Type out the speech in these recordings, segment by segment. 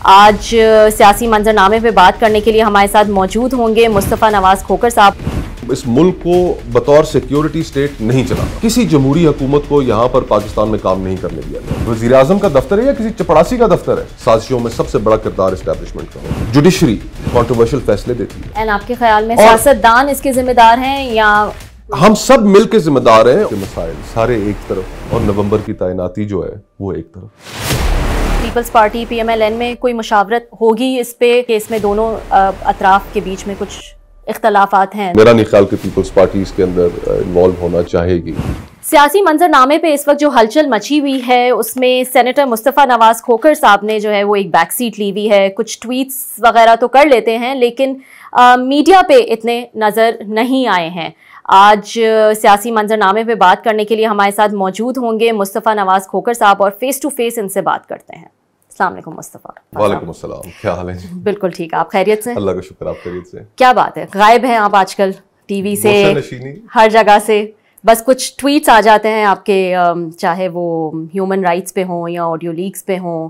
آج سیاسی منظرنامے پہ بات کرنے کے لیے ہمارے ساتھ موجود ہوں گے مصطفیٰ نواز کھوکھر صاحب. اس ملک کو بطور سیکیورٹی سٹیٹ نہیں چلا. کسی جمہوری حکومت کو یہاں پر پاکستان میں کام نہیں کرنے دیا گیا. وزیر اعظم کا دفتر ہے یا کسی چپڑاسی کا دفتر ہے؟ سازشوں میں سب سے بڑا کردار اسٹیبلشمنٹ کا. جوڈیشری کانٹروورشل فیصلے دیتی ہے. اینڈ آپ کے خیال میں سیاستدان اس کے ذمہ دار ہیں یا ہم سب مل کے ذمہ دار ہیں؟ مسائل سارے ایک طرف اور نومبر کی تعیناتی جو ہے وہ ایک طرف. پیپلز پارٹی پی ایم ایل این میں کوئی مشاورت ہوگی اس پہ کہ اس میں دونوں اطراف کے بیچ میں کچھ اختلافات ہیں؟ میرا نہیں خیال کہ پیپلز پارٹی اس کے اندر انوالو ہونا چاہے گی. سیاسی منظرنامے پہ اس وقت جو ہلچل مچی ہوئی ہے اس میں سینیٹر مصطفیٰ نواز کھوکھر صاحب نے جو ہے وہ ایک بیک سیٹ لی ہوئی ہے. کچھ ٹویٹس وغیرہ تو کر لیتے ہیں لیکن میڈیا پہ اتنے نظر نہیں آئے ہیں. آج سیاسی منظرنامے پہ بات کرنے کے لیے ہمارے ساتھ موجود ہوں گے مصطفیٰ نواز کھوکھر صاحب اور فیس ٹو فیس ان سے بات کرتے ہیں. السلام علیکم مصطفیٰ. وعلیکم السلام. کیا حال ہے؟ بالکل ٹھیک. آپ خیریت سے؟ اللہ کا شکر. آپ خیریت سے؟ کیا بات ہے، غائب ہیں آپ آج کل ٹی وی سے، ہر جگہ سے. بس کچھ ٹویٹس آ جاتے ہیں آپ کے، چاہے وہ ہیومن رائٹس پہ ہوں یا آڈیو لیکس پہ ہوں،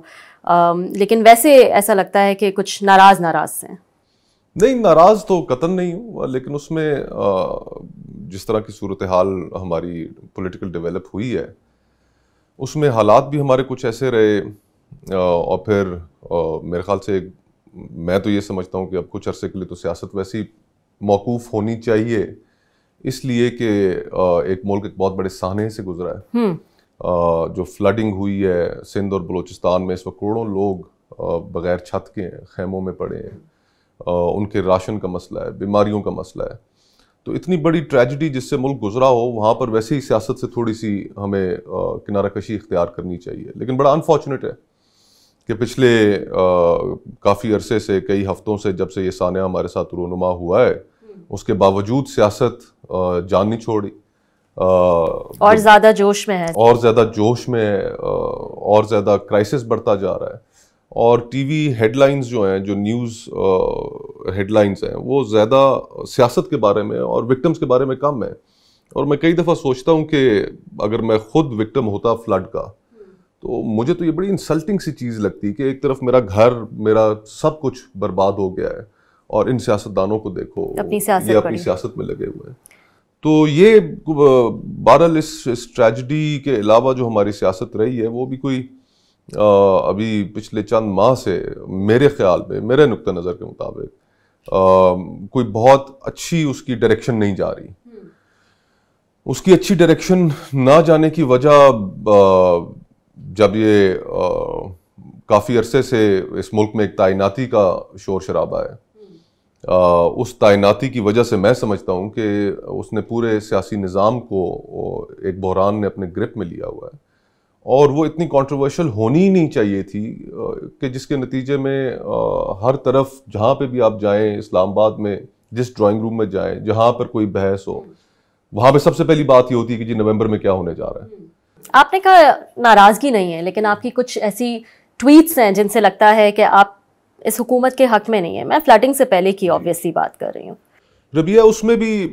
لیکن ویسے ایسا لگتا ہے کہ کچھ ناراض ہیں. نہیں، ناراض تو قطعاً نہیں ہوں، لیکن اس میں جس طرح کی صورتحال ہماری پولیٹیکل ڈیولپ ہوئی ہے اس میں حالات بھی ہمارے کچھ ایسے رہے، اور پھر میرے خیال سے میں تو یہ سمجھتا ہوں کہ اب کچھ عرصے کے لیے تو سیاست ویسی موقوف ہونی چاہیے، اس لیے کہ ایک ملک ایک بہت بڑے سانحے سے گزرا ہے. جو فلڈنگ ہوئی ہے سندھ اور بلوچستان میں، اس وقت کروڑوں لوگ بغیر چھت کے ہیں، خیموں میں پڑے ہیں. ان کے راشن کا مسئلہ ہے، بیماریوں کا مسئلہ ہے. تو اتنی بڑی ٹریجڈی جس سے ملک گزرا ہو، وہاں پر ویسے ہی سیاست سے تھوڑی سی ہمیں کنارہ کشی اختیار کرنی چاہیے. لیکن بڑا انفارچونیٹ ہے کہ پچھلے کافی عرصے سے، کئی ہفتوں سے جب سے یہ سانحہ ہمارے ساتھ رونما ہوا ہے، اس کے باوجود سیاست جان نہیں چھوڑی، اور زیادہ جوش میں ہے، اور زیادہ کرائسس بڑھتا جا رہا ہے. اور ٹی وی ہیڈ لائنز جو ہیں، جو نیوز ہیڈ لائنز ہیں، وہ زیادہ سیاست کے بارے میں اور وکٹمز کے بارے میں کم ہے. اور میں کئی دفعہ سوچتا ہوں کہ اگر میں خود وکٹم ہوتا فلڈ کا تو مجھے تو یہ بڑی انسلٹنگ سی چیز لگتی کہ ایک طرف میرا گھر، میرا سب کچھ برباد ہو گیا ہے، اور ان سیاستدانوں کو دیکھو یہ اپنی سیاست میں لگے ہوئے ہیں. تو یہ بہرحال اس ٹریجڈی کے علاوہ جو ہماری سیاست رہی ہے وہ بھی کوئی ابھی پچھلے چند ماہ سے میرے خیال میں، میرے نقطہ نظر کے مطابق کوئی بہت اچھی اس کی ڈائریکشن نہیں جا رہی. اس کی اچھی ڈائریکشن نہ جانے کی وجہ، جب یہ کافی عرصے سے اس ملک میں ایک تعیناتی کا شور شرابہ ہے، اس تعیناتی کی وجہ سے میں سمجھتا ہوں کہ اس نے پورے سیاسی نظام کو ایک بحران نے اپنے گرپ میں لیا ہوا ہے. اور وہ اتنی کانٹروورشل ہونی ہی نہیں چاہیے تھی کہ جس کے نتیجے میں ہر طرف جہاں پہ بھی آپ جائیں، اسلام آباد میں جس ڈرائنگ روم میں جائیں، جہاں پر کوئی بحث ہو، وہاں پہ سب سے پہلی بات یہ ہوتی ہے کہ جی نومبر میں کیا ہونے جا رہا ہے. آپ نے کہا ناراضگی نہیں ہے، لیکن آپ کی کچھ ایسی ٹویٹس ہیں جن سے لگتا ہے کہ آپ اس حکومت کے حق میں نہیں ہیں. میں فلڈنگ سے پہلے کی آبویسلی بات کر رہی ہوں. ربیہ، اس میں بھی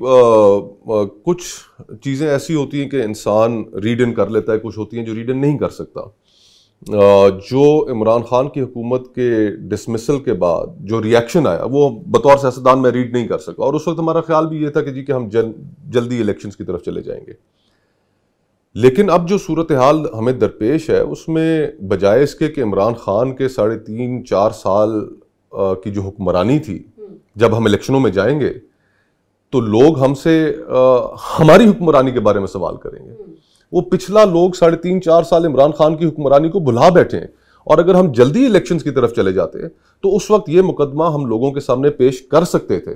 کچھ چیزیں ایسی ہوتی ہیں کہ انسان ریڈ ان کر لیتا ہے، کچھ ہوتی ہیں جو ریڈ ان نہیں کر سکتا. جو عمران خان کی حکومت کے ڈسمسل کے بعد جو ریاکشن آیا، وہ بطور سیاستدان میں ریڈ نہیں کر سکا. اور اس وقت ہمارا خیال بھی یہ تھا کہ ہم جلدی الیکشنز کی طرف چلے جائیں گے. لیکن اب جو صورتحال ہمیں درپیش ہے، اس میں بجائے اس کے کہ عمران خان کے 3.5-4 سال کی جو حکمرانی تھی، جب ہم الیکشنوں میں جائیں گے تو لوگ ہم سے ہماری حکمرانی کے بارے میں سوال کریں گے. وہ پچھلا لوگ 3.5-4 سال عمران خان کی حکمرانی کو بھلا بیٹھے ہیں. اور اگر ہم جلدی الیکشنز کی طرف چلے جاتے تو اس وقت یہ مقدمہ ہم لوگوں کے سامنے پیش کر سکتے تھے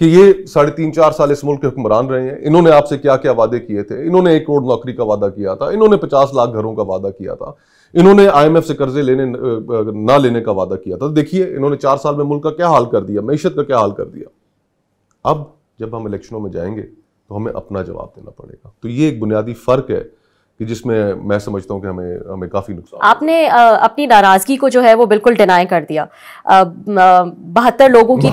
کہ یہ 3.5-4 سال اس ملک کے حکمران رہے ہیں، انہوں نے آپ سے کیا کیا وعدے کیے تھے. انہوں نے 1 کروڑ نوکری کا وعدہ کیا تھا، انہوں نے 50 لاکھ گھروں کا وعدہ کیا تھا، انہوں نے IMF سے قرضے نہ لینے کا وعدہ کیا تھا. دیکھیے انہوں نے 4 سال میں ملک کا کیا حال کر دیا، معیشت کا کیا حال کر دیا. اب جب ہم الیکشنوں میں جائیں گے تو ہمیں اپنا جواب دینا پڑے گا. تو یہ ایک بنیادی فرق ہے کہ جس میں سمجھتا ہوں کہ ہمیں کافی نقصان. آپ نے اپنی ناراضگی کو جو ہے وہ بالکل ڈینائی کر دیا. 72 لوگوں کی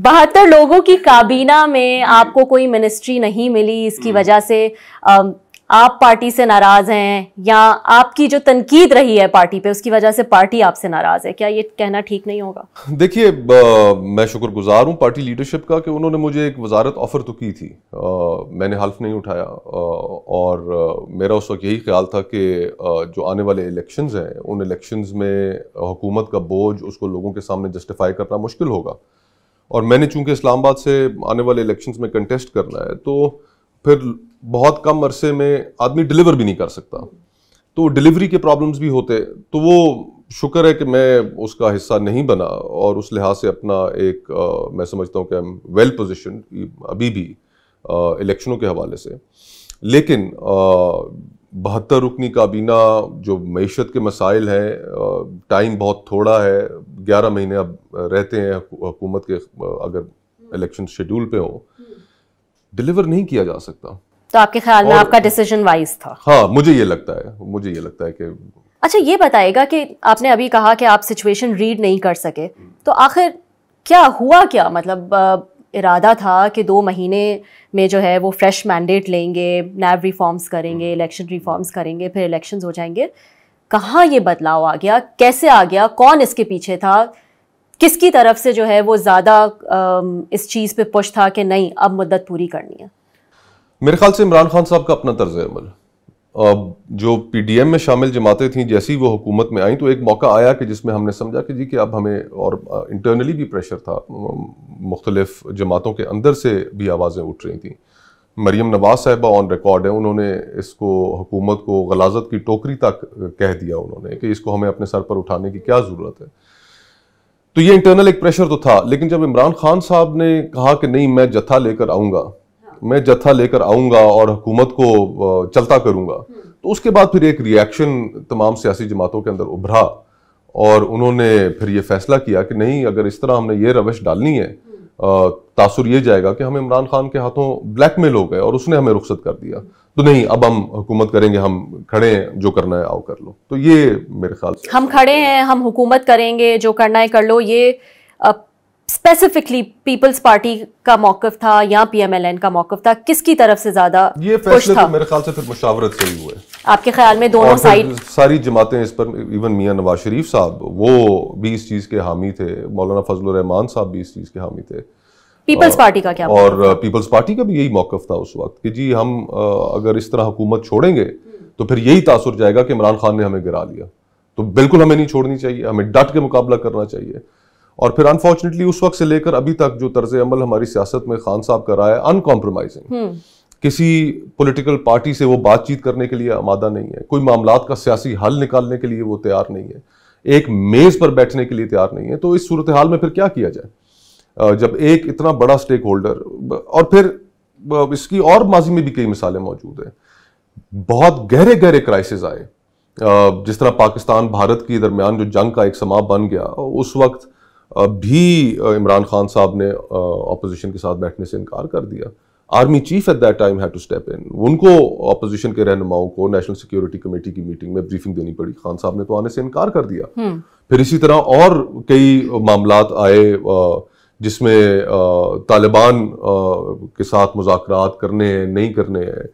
72 لوگوں کی کابینہ میں آپ کو کوئی منسٹری نہیں ملی. اس کی وجہ سے آپ پارٹی سے ناراض ہیں یا آپ کی جو تنقید رہی ہے پارٹی پہ اس کی وجہ سے پارٹی آپ سے ناراض ہے؟ کیا یہ کہنا ٹھیک نہیں ہوگا؟ دیکھیے میں شکر گزار ہوں پارٹی لیڈرشپ کا کہ انہوں نے مجھے ایک وزارت آفر تو کی تھی، میں نے حلف نہیں اٹھایا، اور میرا اس وقت یہی خیال تھا کہ جو آنے والے الیکشنز ہیں ان الیکشنز میں حکومت کا بوجھ اس کو لوگوں کے سامنے جسٹیفائی کرنا مشکل ہوگا، اور میں نے چونکہ اسلام آباد سے آنے والے الیکشنز میں کنٹیسٹ کرنا ہے تو پھر بہت کم عرصے میں آدمی ڈیلیور بھی نہیں کر سکتا، تو ڈیلیوری کے پرابلمز بھی ہوتے، تو وہ شکر ہے کہ میں اس کا حصہ نہیں بنا، اور اس لحاظ سے اپنا ایک میں سمجھتا ہوں کہ ویل پوزیشن ابھی بھی الیکشنوں کے حوالے سے. لیکن 72 رکنی کابینہ جو معیشت کے مسائل ہیں، ٹائم بہت تھوڑا ہے، 11 مہینے اب رہتے ہیں حکومت کے، اگر الیکشن شیڈول پہ ہوں ڈیلیور نہیں کیا جا سکتا. تو آپ کے خیال میں آپ کا ڈیسیجن وائز تھا؟ ہاں مجھے یہ لگتا ہے کہ اچھا یہ بتائے گا کہ آپ نے ابھی کہا کہ آپ سچویشن ریڈ نہیں کر سکے، تو آخر کیا ہوا کیا؟ مطلب ارادہ تھا کہ 2 مہینے میں جو ہے وہ فریش مینڈیٹ لیں گے، نیب ریفارمز کریں گے، الیکشن ریفارمز کریں گے، پھر الیکشنز ہو جائیں گے. کہاں یہ بدلاؤ آ گیا؟ کیسے آ گیا؟ کون اس کے پیچھے تھا؟ کس کی طرف سے جو ہے وہ زیادہ اس چیز پہ پش تھا کہ نہیں اب مدت پوری کرنی ہے؟ میرے خیال سے عمران خان صاحب کا اپنا طرز عمل. جو پی ڈی ایم میں شامل جماعتیں تھیں جیسی وہ حکومت میں آئیں تو ایک موقع آیا کہ جس میں ہم نے سمجھا کہ جی کہ اب ہمیں، اور انٹرنلی بھی پریشر تھا، مختلف جماعتوں کے اندر سے بھی آوازیں اٹھ رہی تھیں. مریم نواز صاحبہ آن ریکارڈ ہیں، انہوں نے اس کو حکومت کو غلاظت کی ٹوکری تک کہہ دیا انہوں نے کہ اس کو ہمیں اپنے سر پر اٹھانے کی کیا ضرورت ہے. تو یہ انٹرنل ایک پریشر تو تھا، لیکن جب عمران خان صاحب نے کہا کہ نہیں میں جتھا لے کر آؤں گا اور حکومت کو چلتا کروں گا، تو اس کے بعد پھر ایک ری ایکشن تمام سیاسی جماعتوں کے اندر ابھرا، اور انہوں نے پھر یہ فیصلہ کیا کہ نہیں اگر اس طرح ہم نے یہ روش ڈالنی ہے، تاثر یہ جائے گا کہ ہم عمران خان کے ہاتھوں بلیک میل ہو گئے اور اس نے ہمیں رخصت کر دیا، تو نہیں اب ہم حکومت کریں گے، ہم کھڑے ہیں، جو کرنا ہے آؤ کر لو. تو یہ میرے خیال سے ہم کھڑے ہیں، ہم حکومت کریں گے، جو کرنا ہے کر لو، یہ اسپیسیفکلی پیپلز پارٹی کا موقف تھا یا پی ایم ایل این کا موقف تھا؟ کس کی طرف سے زیادہ یہ فیصلے تو میرے خیال سے پھر مشاورت سے ہی ہوئے؟ آپ کے خیال میں دونوں سائڈ ساری جماعتیں اس پر، ایون میاں نواز شریف صاحب وہ بھی اس چیز کے حامی تھے، مولانا فضل الرحمان صاحب بھی اس چیز کے حامی تھے. پیپلز پارٹی کا کیا؟ اور پیپلز پارٹی کا بھی یہی موقف تھا اس وقت کہ جی ہم اگر اس طرح حکومت چھوڑیں گے تو پھر یہی تاثر جائے گا کہ عمران خان نے ہمیں گرا لیا، تو بالکل ہمیں نہیں چھوڑنی چاہیے، ہمیں ڈٹ کے مقابلہ کرنا چاہیے. اور پھر انفارچونیٹلی اس وقت سے لے کر ابھی تک جو طرز عمل ہماری سیاست میں خان صاحب کا رہا ہے ان کمپرومائزنگ، کسی پولیٹیکل پارٹی سے وہ بات چیت کرنے کے لیے آمادہ نہیں ہے، کوئی معاملات کا سیاسی حل نکالنے کے لیے وہ تیار نہیں ہے، ایک میز پر بیٹھنے کے لیے تیار نہیں ہے. تو اس صورتحال میں پھر کیا کیا جائے جب ایک اتنا بڑا سٹیک ہولڈر، اور پھر اس کی اور ماضی میں بھی کئی مثالیں موجود ہیں، بہت گہرے کرائسس آئے، جس طرح پاکستان بھارت کے درمیان جو جنگ کا ایک سما بن گیا، اس وقت بھی عمران خان صاحب نے اپوزیشن کے ساتھ بیٹھنے سے انکار کر دیا. Army chief at that time had to step in, ان کو اپوزیشن کے رہنماؤں کو نیشنل سیکیورٹی کمیٹی کی میٹنگ میں بریفنگ دینی پڑی، خان صاحب نے تو آنے سے انکار کر دیا. پھر اسی طرح اور کئی معاملات آئے جس میں طالبان کے ساتھ مذاکرات کرنے ہیں نہیں کرنے ہیں،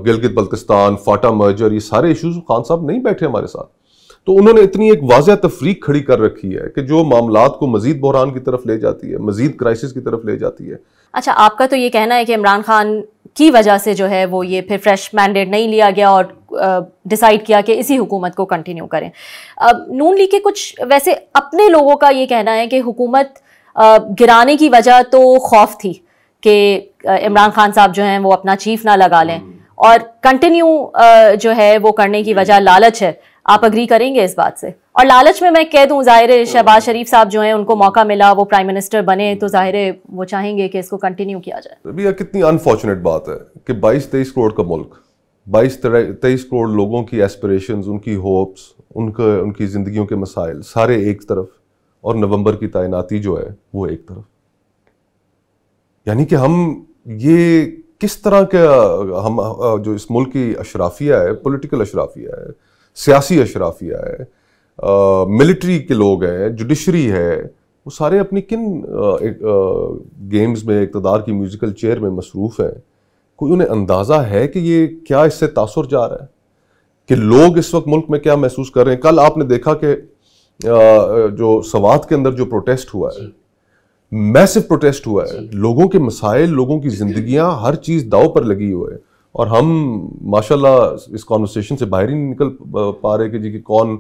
گلگت بلتستان، فاٹا مرجر، یہ سارے ایشوز خان صاحب نہیں بیٹھے ہمارے ساتھ. تو انہوں نے اتنی ایک واضح تفریق کھڑی کر رکھی ہے کہ جو معاملات کو مزید بحران کی طرف لے جاتی ہے، مزید کرائسس کی طرف لے جاتی ہے. اچھا آپ کا تو یہ کہنا ہے کہ عمران خان کی وجہ سے جو ہے وہ یہ پھر فریش مینڈیٹ نہیں لیا گیا اور ڈیسائیڈ کیا کہ اسی حکومت کو کنٹینیو کریں. نون لیگ کے کچھ ویسے اپنے لوگوں کا یہ کہنا ہے کہ حکومت گرانے کی وجہ تو خوف تھی کہ عمران خان صاحب جو ہیں وہ اپنا چیف نہ لگا لیں، اور کنٹینیو جو ہے وہ کرنے کی وجہ لالچ ہے. آپ اگری کریں گے اس بات سے؟ اور لالچ میں کہہ دوں، ظاہر ہے شہباز شریف صاحب جو ہیں ان کو موقع ملا، وہ پرائم منسٹر بنے، تو ظاہر ہے وہ چاہیں گے کہ اس کو کنٹینیو کیا جائے. ابھی کتنی انفارچونیٹ بات ہے کہ 22-23 کروڑ کا ملک، 22-23 کروڑ لوگوں کی ایسپریشنز، ان کی ہوپس، ان کی زندگیوں کے مسائل سارے ایک طرف، اور نومبر کی تعیناتی جو ہے وہ ایک طرف. یعنی کہ ہم یہ کس طرح کا، ہم جو اس ملک کی اشرافیہ ہے، پولیٹیکل اشرافیہ ہے، سیاسی اشرافیہ ہے، ملٹری کے لوگ ہیں، جوڈیشری ہے، وہ سارے اپنی کن گیمز میں، اقتدار کی میوزیکل چیئر میں مصروف ہیں کوئی انہیں اندازہ ہے کہ یہ کیا اس سے تاثر جا رہا ہے, کہ لوگ اس وقت ملک میں کیا محسوس کر رہے ہیں. کل آپ نے دیکھا کہ جو سوات کے اندر جو پروٹیسٹ ہوا ہے, میسو پروٹیسٹ ہوا ہے, لوگوں کے مسائل, لوگوں کی زندگیاں, ہر چیز داؤ پر لگی ہوئے ہے, اور ہم ماشاءاللہ اس کانورسیشن سے باہر ہی نہیں نکل پا رہے کہ جی کہ کون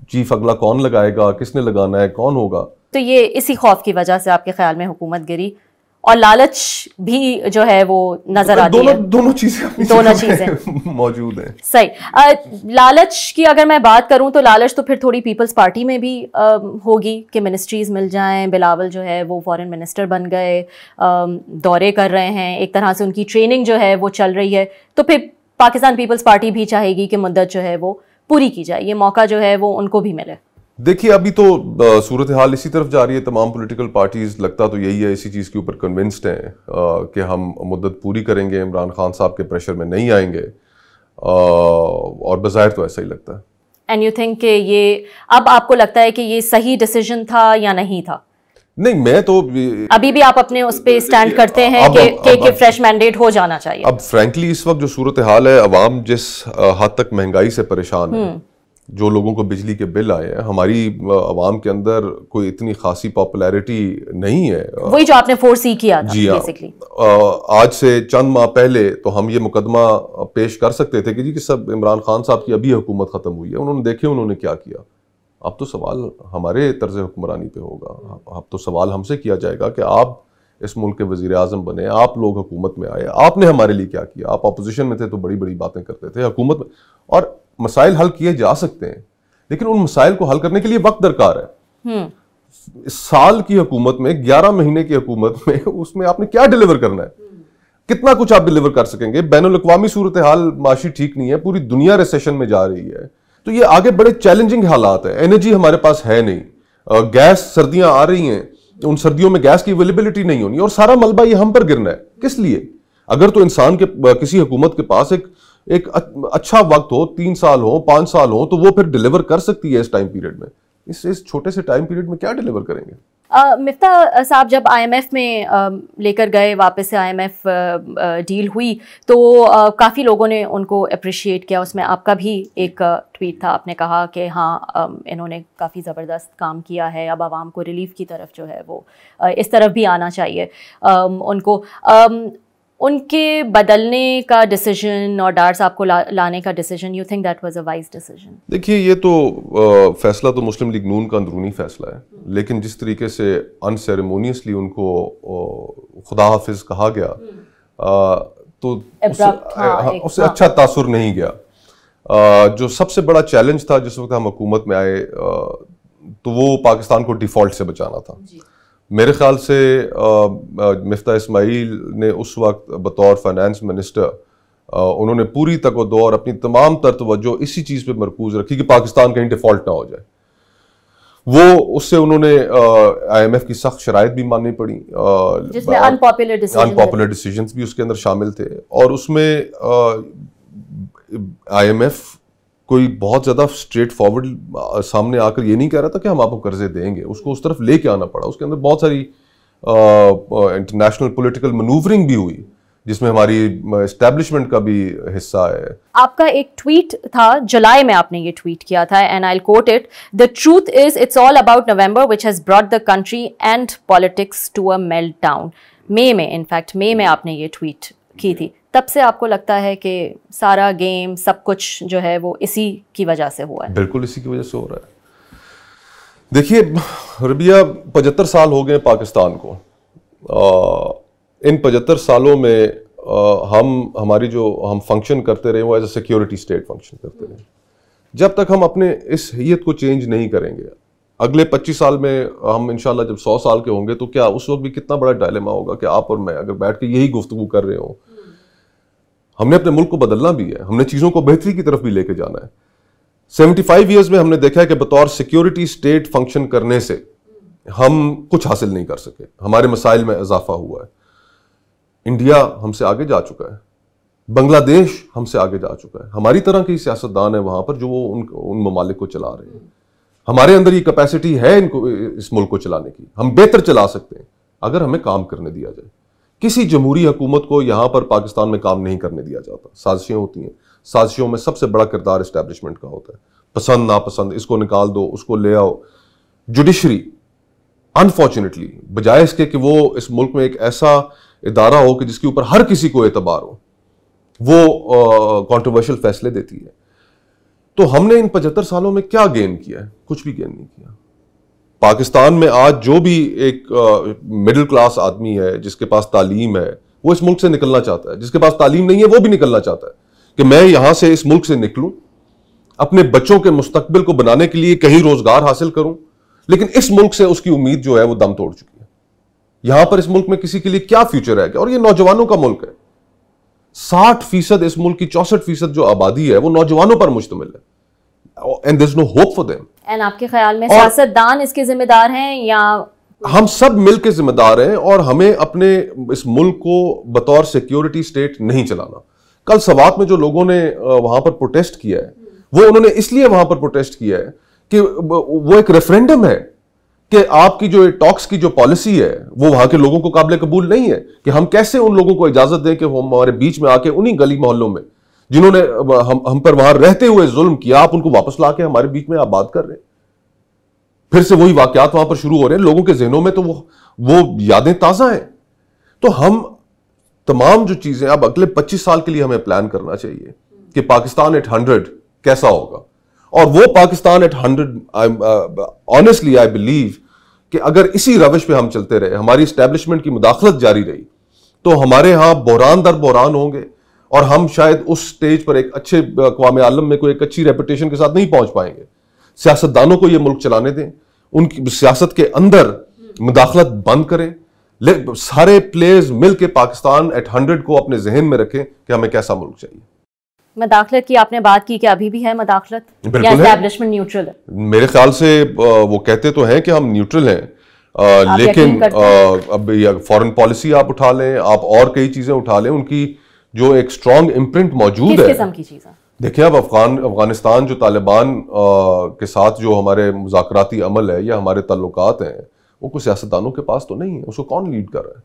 چیف اگلا کون لگائے گا, کس نے لگانا ہے, کون ہوگا. تو یہ اسی خوف کی وجہ سے آپ کے خیال میں حکومت گری, اور لالچ بھی جو ہے وہ نظر آتی ہے. دونوں چیزیں موجود ہیں. صحیح. لالچ کی اگر میں بات کروں تو لالچ تو پھر تھوڑی پیپلز پارٹی میں بھی ہوگی کہ منسٹریز مل جائیں. بلاول جو ہے وہ فارن منسٹر بن گئے, دورے کر رہے ہیں, ایک طرح سے ان کی ٹریننگ جو ہے وہ چل رہی ہے. تو پھر پاکستان پیپلز پارٹی بھی چاہے گی کہ مدت جو ہے وہ پوری کی جائے, یہ موقع جو ہے وہ ان کو بھی ملے. دیکھیے ابھی تو صورتحال اسی طرف جا رہی ہے. تمام پولیٹیکل پارٹیز لگتا تو یہی ہے, اسی چیز کے اوپر کنونسڈ ہیں کہ ہم مدت پوری کریں گے, عمران خان صاحب کے پریشر میں نہیں آئیں گے, اور بظاہر تو ایسا ہی لگتا ہے. اینڈ یو تھنک کہ یہ اب آپ کو لگتا ہے کہ یہ صحیح ڈیسیجن تھا یا نہیں تھا؟ نہیں, میں تو ابھی بھی آپ اپنے اس پہ اسٹینڈ کرتے ہیں کہ فریش مینڈیٹ ہو جانا چاہیے. اب فرینکلی اس وقت جو صورتحال ہے, عوام جس حد تک مہنگائی سے پریشان ہے, جو لوگوں کو بجلی کے بل آئے ہیں, ہماری عوام کے اندر کوئی اتنی خاصی پاپولیرٹی نہیں ہے. وہی جو آپ نے 4C کیا تھا. جی ہاں, آج سے چند ماہ پہلے تو ہم یہ مقدمہ پیش کر سکتے تھے کہ جی کہ سب عمران خان صاحب کی ابھی حکومت ختم ہوئی ہے, انہوں نے دیکھے انہوں نے کیا کیا. اب تو سوال ہمارے طرز حکمرانی پہ ہوگا, اب تو سوال ہم سے کیا جائے گا کہ آپ اس ملک کے وزیر اعظم بنے, آپ لوگ حکومت میں آئے, آپ نے ہمارے لیے کیا کیا. آپ اپوزیشن میں تھے تو بڑی بڑی باتیں کرتے تھے, حکومت میں, اور مسائل حل کیے جا سکتے ہیں, لیکن ان مسائل کو حل کرنے کے لیے وقت درکار ہے. سال کی حکومت میں, 11 مہینے کی حکومت میں, اس میں آپ نے کیا ڈیلیور کرنا ہے, کتنا کچھ آپ ڈیلیور کر سکیں گے. بین الاقوامی صورتحال معاشی ٹھیک نہیں ہے, پوری دنیا ریسیشن میں جا رہی ہے, تو یہ آگے بڑے چیلنجنگ حالات ہیں. انرجی ہمارے پاس ہے نہیں, گیس سردیاں آ رہی ہیں, ان سردیوں میں گیس کی اویلیبلٹی نہیں ہونی, اور سارا ملبہ یہ ہم پر گرنا ہے. کس لیے؟ اگر تو انسان کے کسی حکومت کے پاس ایک اچھا وقت ہو, 3 سال ہو, 5 سال ہو, تو وہ پھر ڈیلیور کر سکتی ہے اس ٹائم پیریڈ میں. اس چھوٹے سے ٹائم پیریڈ میں کیا ڈیلیور کریں گے؟ مفتاح صاحب جب IMF میں لے کر گئے, واپس سے IMF ڈیل ہوئی تو کافی لوگوں نے ان کو اپریشیٹ کیا. اس میں آپ کا بھی ایک ٹویٹ تھا, آپ نے کہا کہ ہاں انہوں نے کافی زبردست کام کیا ہے, اب عوام کو ریلیف کی طرف جو ہے وہ اس طرف بھی آنا چاہیے ان کو. ان کے بدلنے کا ڈیسیجن اور ڈار صاحب کو لانے کا decision, you think that was a wise decision? دیکھیے یہ تو فیصلہ تو مسلم لیگ نون کا اندرونی فیصلہ ہے, لیکن جس طریقے سے ان سیریمونیسلی ان کو خدا حافظ کہا گیا تو اس سے اچھا تاثر نہیں گیا. جو سب سے بڑا چیلنج تھا جس وقت ہم حکومت میں آئے تو وہ پاکستان کو ڈیفالٹ سے بچانا تھا. میرے خیال سے مفتاح اسماعیل نے اس وقت بطور فائنانس منسٹر انہوں نے پوری تک و دور اپنی تمام تر توجہ اسی چیز پہ مرکوز رکھی کہ پاکستان کہیں ڈیفالٹ نہ ہو جائے. وہ اس سے انہوں نے IMF کی سخت شرائط بھی ماننی پڑی, جس میں انپاپولر ڈیسیجنز بھی اس کے اندر شامل تھے, اور اس میں IMF کوئی بہت زیادہ اسٹریٹ فارورڈ سامنے آ کر یہ نہیں کہہ رہا تھا کہ ہم آپ کو قرضے دیں گے, اس کو اس طرف لے کے آنا پڑا. اس کے اندر بہت ساری انٹرنیشنل پولیٹیکل منوورنگ بھی ہوئی جس میں ہماری اسٹیبلشمنٹ کا بھی حصہ ہے. آپ کا ایک ٹویٹ تھا جولائی میں, آپ نے یہ ٹویٹ کیا تھا, and I quote it, the truth is it's all about November which has brought the country and politics to a meltdown. مئی میں, انفیکٹ مئی میں آپ نے یہ ٹویٹ کی تھی. تب سے آپ کو لگتا ہے کہ سارا گیم سب کچھ جو ہے وہ اسی کی وجہ سے ہوا ہے؟ بالکل اسی کی وجہ سے ہو رہا ہے. دیکھیے ربیہ 75 سال ہو گئے پاکستان کو. ان 75 سالوں میں ہماری جو ہم فنکشن کرتے رہے وہ as a security state function کرتے رہے. جب تک ہم اپنے اس حیت کو چینج نہیں کریں گے, اگلے 25 سال میں ہم انشاءاللہ جب 100 سال کے ہوں گے تو کیا اس وقت بھی کتنا بڑا ڈائلیما ہوگا کہ آپ اور میں اگر بیٹھ کے یہی گفتگو کر رہے ہوں. ہم نے اپنے ملک کو بدلنا بھی ہے, ہم نے چیزوں کو بہتری کی طرف بھی لے کے جانا ہے. 75 ایئرز میں ہم نے دیکھا ہے کہ بطور سیکیورٹی اسٹیٹ فنکشن کرنے سے ہم کچھ حاصل نہیں کر سکے, ہمارے مسائل میں اضافہ ہوا ہے. انڈیا ہم سے آگے جا چکا ہے, بنگلہ دیش ہم سے آگے جا چکا ہے. ہماری طرح کے سیاستدان ہیں وہاں پر جو وہ ان ممالک کو چلا رہے ہیں. ہمارے اندر یہ کیپیسٹی ہے ان کو اس ملک کو چلانے کی, ہم بہتر چلا سکتے ہیں اگر ہمیں کام کرنے دیا جائے. کسی جمہوری حکومت کو یہاں پر پاکستان میں کام نہیں کرنے دیا جاتا. سازشیں ہوتی ہیں, سازشوں میں سب سے بڑا کردار اسٹیبلشمنٹ کا ہوتا ہے. پسند ناپسند, اس کو نکال دو, اس کو لے آؤ. جوڈیشری انفارچونیٹلی بجائے اس کے کہ وہ اس ملک میں ایک ایسا ادارہ ہو کہ جس کے اوپر ہر کسی کو اعتبار ہو, وہ کنٹروورشل فیصلے دیتی ہے. تو ہم نے ان 75 سالوں میں کیا گین کیا ہے؟ کچھ بھی گین نہیں کیا. پاکستان میں آج جو بھی ایک مڈل کلاس آدمی ہے جس کے پاس تعلیم ہے وہ اس ملک سے نکلنا چاہتا ہے. جس کے پاس تعلیم نہیں ہے وہ بھی نکلنا چاہتا ہے کہ میں یہاں سے اس ملک سے نکلوں, اپنے بچوں کے مستقبل کو بنانے کے لیے کہیں روزگار حاصل کروں. لیکن اس ملک سے اس کی امید جو ہے وہ دم توڑ چکی ہے. یہاں پر اس ملک میں کسی کے لیے کیا فیوچر ہے؟ اور یہ نوجوانوں کا ملک ہے. 60% اس ملک کی 64% جو آبادی ہے وہ نوجوانوں پر مشتمل ہے. And there's no hope for them. And آپ کے خیال میں سیاستدان اس کے ذمہ دار ہیں یا ہم سب مل کے ذمہ دار ہیں؟ اور ہمیں اپنے اس ملک کو بطور سیکیورٹی سٹیٹ نہیں چلانا. کل سوات میں جو لوگوں نے وہاں پر پروٹیسٹ کیا ہے وہ انہوں نے اس لیے وہاں پر پروٹیسٹ کیا ہے کہ وہ ایک ریفرینڈم ہے کہ آپ کی جو ٹاکس کی جو پالیسی ہے وہ وہاں کے لوگوں کو قابل قبول نہیں ہے. کہ ہم کیسے ان لوگوں کو اجازت دیں کہ وہ ہمارے بیچ میں آ کے انہی گلی محلوں میں جنہوں نے ہم پر وہاں رہتے ہوئے ظلم کیا, آپ ان کو واپس لا کے ہمارے بیچ میں آباد کر رہے ہیں. پھر سے وہی واقعات وہاں پر شروع ہو رہے ہیں. لوگوں کے ذہنوں میں تو وہ یادیں تازہ ہیں. تو ہم تمام جو چیزیں اب اگلے 25 سال کے لیے ہمیں پلان کرنا چاہیے کہ پاکستان ایٹ 100 کیسا ہوگا. اور وہ Pakistan at 100 honestly I believe کہ اگر اسی روش پہ ہم چلتے رہے, ہماری اسٹیبلشمنٹ کی مداخلت جاری رہی, تو ہمارے ہاں بحران در بحران ہوں گے اور ہم شاید اس سٹیج پر ایک اچھے اقوام عالم میں کوئی ایک اچھی ریپوٹیشن کے ساتھ نہیں پہنچ پائیں گے. سیاستدانوں کو یہ ملک چلانے دیں, ان کی سیاست کے اندر مداخلت بند کریں. سارے پلیئرز مل کے پاکستان ایٹ 100 کو اپنے ذہن میں رکھیں کہ ہمیں کیسا ملک چاہیے. مداخلت کی آپ نے بات کی کہ ابھی بھی ہے مداخلت یا اسٹیبلشمنٹ نیوٹرل ہے؟ میرے خیال سے وہ کہتے تو ہیں کہ ہم نیوٹرل ہیں, لیکن اب فارن پالیسی آپ اٹھا لیں, آپ اور کئی چیزیں اٹھا لیں, ان کی جو ایک اسٹرانگ امپرنٹ موجود ہے. کس قسم کی چیزیں؟ دیکھیں اب افغانستان جو طالبان کے ساتھ جو ہمارے مذاکراتی عمل ہے یا ہمارے تعلقات ہیں وہ کوئی سیاستدانوں کے پاس تو نہیں ہے. اس کو کون لیڈ کر رہا ہے؟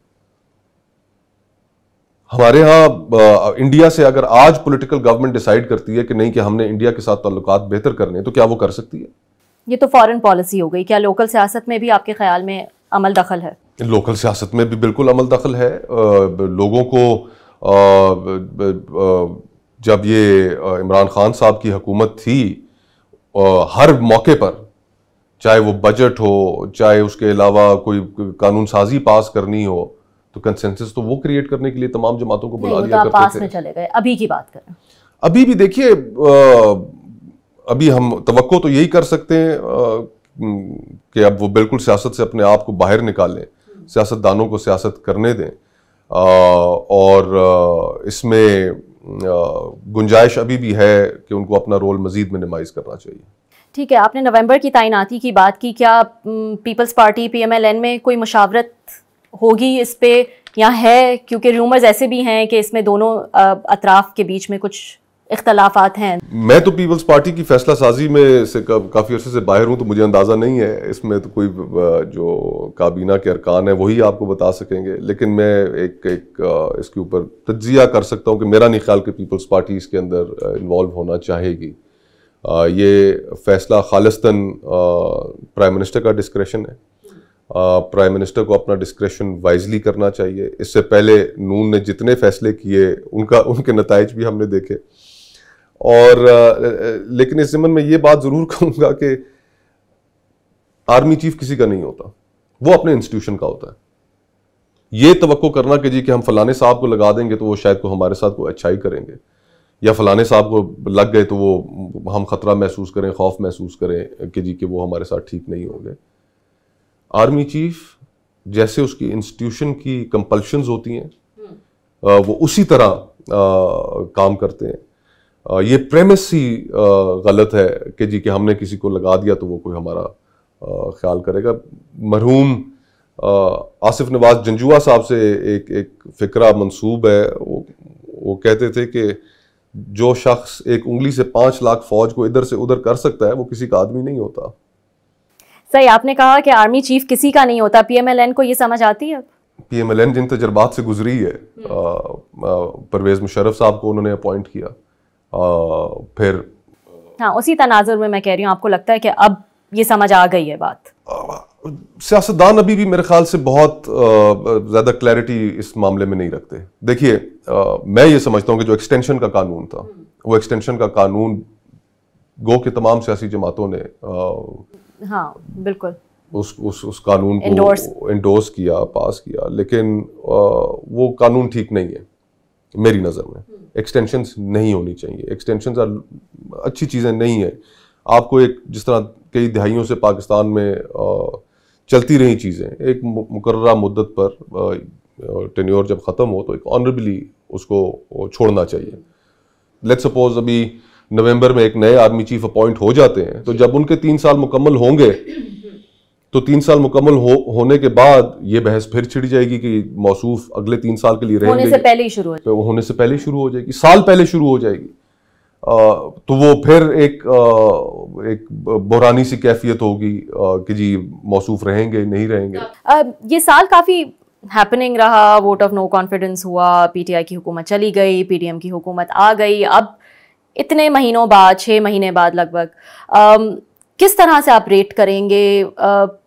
ہمارے ہاں انڈیا سے اگر آج پولیٹیکل گورنمنٹ ڈیسائیڈ کرتی ہے کہ نہیں کہ ہم نے انڈیا کے ساتھ تعلقات بہتر کرنے ہیں تو کیا وہ کر سکتی ہے؟ یہ تو فارن پالیسی ہو گئی. کیا لوکل سیاست میں بھی آپ کے خیال میں عمل دخل ہے؟ لوکل سیاست میں بھی بالکل عمل دخل ہے. لوگوں کو جب یہ عمران خان صاحب کی حکومت تھی ہر موقع پر, چاہے وہ بجٹ ہو, چاہے اس کے علاوہ کوئی قانون سازی پاس کرنی ہو, تو کنسنسس تو وہ کریٹ کرنے کے لیے تمام جماعتوں کو بلا لیا کرتے پاس میں چلے گئے. ابھی کی بات کریں, ابھی بھی دیکھیے, ابھی ہم توقع تو یہی کر سکتے ہیں کہ اب وہ بالکل سیاست سے اپنے آپ کو باہر نکالیں, سیاستدانوں کو سیاست کرنے دیں, اور اس میں گنجائش ابھی بھی ہے کہ ان کو اپنا رول مزید منیمائز کرنا چاہیے. ٹھیک ہے, آپ نے نومبر کی تعیناتی کی بات کی. کیا پیپلز پارٹی PMLN میں کوئی مشاورت ہوگی اس پہ یا ہے؟ کیونکہ رومرز ایسے بھی ہیں کہ اس میں دونوں اطراف کے بیچ میں کچھ اختلافات ہیں. میں تو پیپلز پارٹی کی فیصلہ سازی میں سے کافی عرصے سے باہر ہوں, تو مجھے اندازہ نہیں ہے. اس میں تو کوئی جو کابینہ کے ارکان ہیں وہی آپ کو بتا سکیں گے. لیکن میں ایک اس کے اوپر تجزیہ کر سکتا ہوں کہ میرا نہیں خیال کہ پیپلز پارٹی اس کے اندر انوالو ہونا چاہے گی. یہ فیصلہ خالصتاً پرائم منسٹر کا ڈسکریشن ہے. پرائم منسٹر کو اپنا ڈسکریشن وائزلی کرنا چاہیے. اس سے پہلے نون نے جتنے فیصلے کیے ان کے نتائج بھی ہم نے دیکھے. اور لیکن اس ضمن میں یہ بات ضرور کہوں گا کہ آرمی چیف کسی کا نہیں ہوتا, وہ اپنے انسٹیٹیوشن کا ہوتا ہے. یہ توقع کرنا کہ جی کہ ہم فلانے صاحب کو لگا دیں گے تو وہ شاید کو ہمارے ساتھ کوئی اچھائی کریں گے, یا فلانے صاحب کو لگ گئے تو وہ ہم خطرہ محسوس کریں, خوف محسوس کریں کہ جی کہ وہ ہمارے ساتھ ٹھیک نہیں ہوں گے. آرمی چیف جیسے اس کی انسٹیٹیوشن کی کمپلشنز ہوتی ہیں وہ اسی طرح کام کرتے ہیں. یہ پریمس ہی غلط ہے کہ جی کہ ہم نے کسی کو لگا دیا تو وہ کوئی ہمارا خیال کرے گا. مرحوم آصف نواز جنجوعہ صاحب سے ایک فکرہ منسوب ہے. وہ کہتے تھے کہ جو شخص ایک انگلی سے 5 لاکھ فوج کو ادھر سے ادھر کر سکتا ہے وہ کسی کا آدمی نہیں ہوتا. صحیح, آپ نے کہا کہ آرمی چیف کسی کا نہیں ہوتا. PMLN کو یہ سمجھ آتی ہے؟ PMLN جن تجربات سے گزری ہے, پرویز مشرف صاحب کو انہوں نے اپوائنٹ کیا, پھر ہاں اسی تناظر میں کہہ رہی ہوں, آپ کو لگتا ہے کہ اب یہ سمجھ آ گئی ہے بات؟ سیاستدان ابھی بھی میرے خیال سے بہت زیادہ کلیئرٹی اس معاملے میں نہیں رکھتے. دیکھیے میں یہ سمجھتا ہوں کہ جو ایکسٹینشن کا قانون تھا, وہ ایکسٹینشن کا قانون گو کہ تمام سیاسی جماعتوں نے ہاں بالکل اس قانون کو انڈورس کیا, پاس کیا, لیکن وہ قانون ٹھیک نہیں ہے میری نظر میں. ایکسٹینشنز نہیں ہونی چاہیے, ایکسٹینشنز اچھی چیزیں نہیں ہیں. آپ کو ایک جس طرح کئی دہائیوں سے پاکستان میں چلتی رہی چیزیں, ایک مقررہ مدت پر ٹینیور جب ختم ہو تو ایک آنریبلی اس کو چھوڑنا چاہیے. لیٹ سپوز ابھی نومبر میں ایک نئے آرمی چیف اپوائنٹ ہو جاتے ہیں, تو جب ان کے 3 سال مکمل ہوں گے تو 3 سال مکمل ہونے کے بعد یہ بحث پھر چھڑ جائے گی کہ موصوف اگلے 3 سال کے لیے رہیں گے, ہونے سے پہلے ہی شروع ہو جائے گی, سال پہلے شروع ہو جائے گی. تو وہ پھر ایک بحرانی سی کیفیت ہوگی کہ جی موصوف رہیں گے نہیں رہیں گے. یہ سال کافی ہیپننگ رہا, ووٹ آف نو کانفیڈنس ہوا, PTI کی حکومت چلی گئی, PDM کی حکومت آ گئی. اب اتنے مہینوں بعد, 6 مہینے بعد لگ بھگ, کس طرح سے آپ ریٹ کریں گے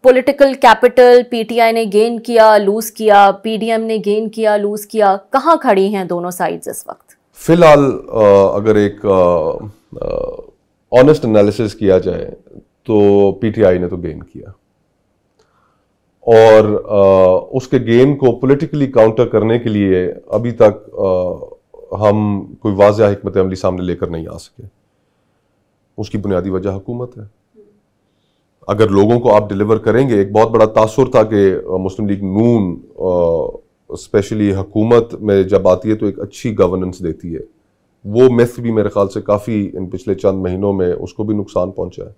پولیٹیکل کیپٹل؟ PTI نے گین کیا, لوز کیا, PDM نے گین کیا, لوز کیا, کہاں کھڑی ہیں دونوں سائڈز اس وقت؟ فی الحال اگر ایک آنیسٹ انالیسس کیا جائے تو PTI نے تو گین کیا, اور اس کے گین کو پولیٹیکلی کاؤنٹر کرنے کے لیے ابھی تک ہم کوئی واضح حکمت عملی سامنے لے کر نہیں آ سکے. اس کی بنیادی وجہ حکومت ہے. اگر لوگوں کو آپ ڈیلیور کریں گے, ایک بہت بڑا تاثر تھا کہ مسلم لیگ نون اسپیشلی حکومت میں جب آتی ہے تو ایک اچھی گورننس دیتی ہے. وہ میتھ بھی میرے خیال سے کافی ان پچھلے چند مہینوں میں اس کو بھی نقصان پہنچا ہے.